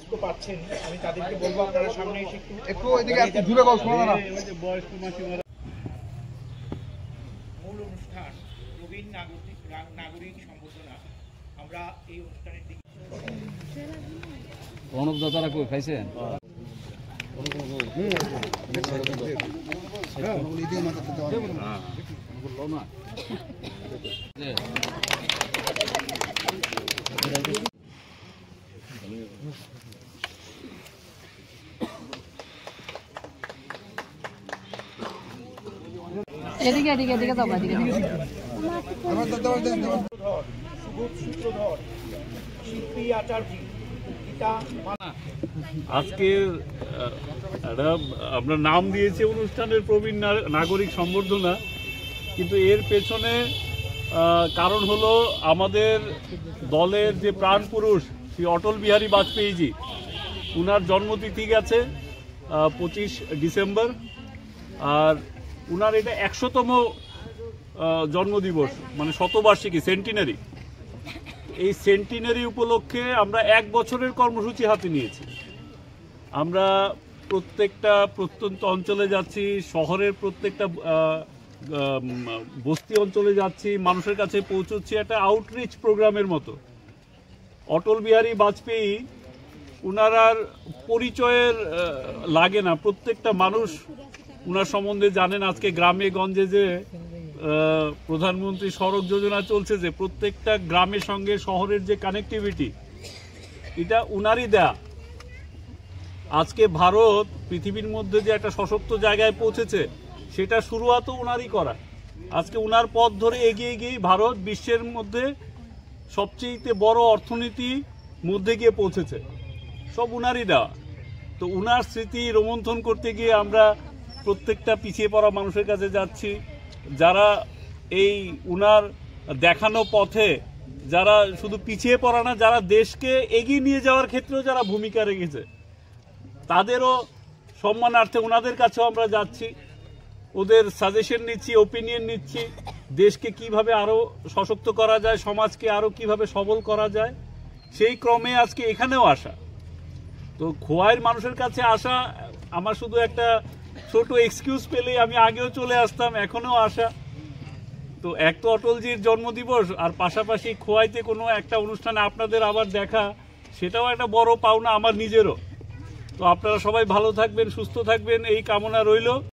কষ্ট পাচ্ছেন, আমি তাদেরকে বলবো আপনারা সামনে এসে একটু দূরে কথা শোনা না। মূল অনুষ্ঠান প্রবীণ নাগরিক সম্বর্ধনা। আমরা এই অনুষ্ঠানের দিকে প্রণব দাদারা কই খাইছেন? এদিকে এদিকে এদিকে যাও, এদিকে সুবোধ সূত্রধর, শিল্পী আচার্য, পিতা। আজকে আমরা নাম দিয়েছি অনুষ্ঠানের প্রবীণ নাগরিক সম্বর্ধনা, কিন্তু এর পেছনে কারণ হলো আমাদের দলের যে প্রাণ পুরুষ শ্রী অটল বিহারী বাজপেয়ীজি, উনার জন্মতিথি গেছে 25 ডিসেম্বর, আর উনার এটা 100তম জন্মদিবস, মানে শতবার্ষিকী, সেন্টিনারি। এই সেন্টিনারি উপলক্ষে আমরা 1 বছরের কর্মসূচি হাতে নিয়েছি। আমরা প্রত্যেকটা প্রত্যন্ত অঞ্চলে যাচ্ছি, শহরের প্রত্যেকটা বস্তি অঞ্চলে যাচ্ছি, মানুষের কাছে পৌঁছচ্ছি একটা আউটরিচ প্রোগ্রামের মতো। অটল বিহারী বাজপেয়ী উনার আর পরিচয়ের লাগে না, প্রত্যেকটা মানুষ উনার সম্বন্ধে জানেন। আজকে গ্রামে গঞ্জে যে প্রধানমন্ত্রী সড়ক যোজনা চলছে, যে প্রত্যেকটা গ্রামের সঙ্গে শহরের যে কানেক্টিভিটি, এটা উনারই দেয়া। আজকে ভারত পৃথিবীর মধ্যে যে একটা সশক্ত জায়গায় পৌঁছেছে, সেটা শুরুয়াতও উনারই করা। আজকে উনার পথ ধরে এগিয়ে গিয়ে ভারত বিশ্বের মধ্যে সবচেয়ে বড় অর্থনীতি মধ্যে গিয়ে পৌঁছেছে, সব উনারই দেওয়া। তো উনার স্মৃতি রোমন্থন করতে গিয়ে আমরা প্রত্যেকটা পিছিয়ে পড়া মানুষের কাছে যাচ্ছি, যারা এই উনার দেখানো পথে, যারা শুধু পিছিয়ে পড়া না, যারা দেশকে এগিয়ে নিয়ে যাওয়ার ক্ষেত্রেও যারা ভূমিকা রেখেছে, তাদেরও সম্মানার্থে ওনাদের কাছেও আমরা যাচ্ছি, ওদের সাজেশন নিচ্ছি, ওপিনিয়ন নিচ্ছি, দেশকে কিভাবে আরও সশক্ত করা যায়, সমাজকে আরও কিভাবে সবল করা যায়, সেই ক্রমে আজকে এখানেও আসা। তো খোয়াইয়ের মানুষের কাছে আসা আমার শুধু একটা ছোট এক্সকিউজ পেলেই আমি আগেও চলে আসতাম, এখনও আসা। তো এক তো অটলজির জন্মদিবস, আর পাশাপাশি খোয়াইতে কোনো একটা অনুষ্ঠানে আপনাদের আবার দেখা, সেটাও একটা বড় পাওনা আমার নিজেরও। তো আপনারা সবাই ভালো থাকবেন, সুস্থ থাকবেন, এই কামনা রইল।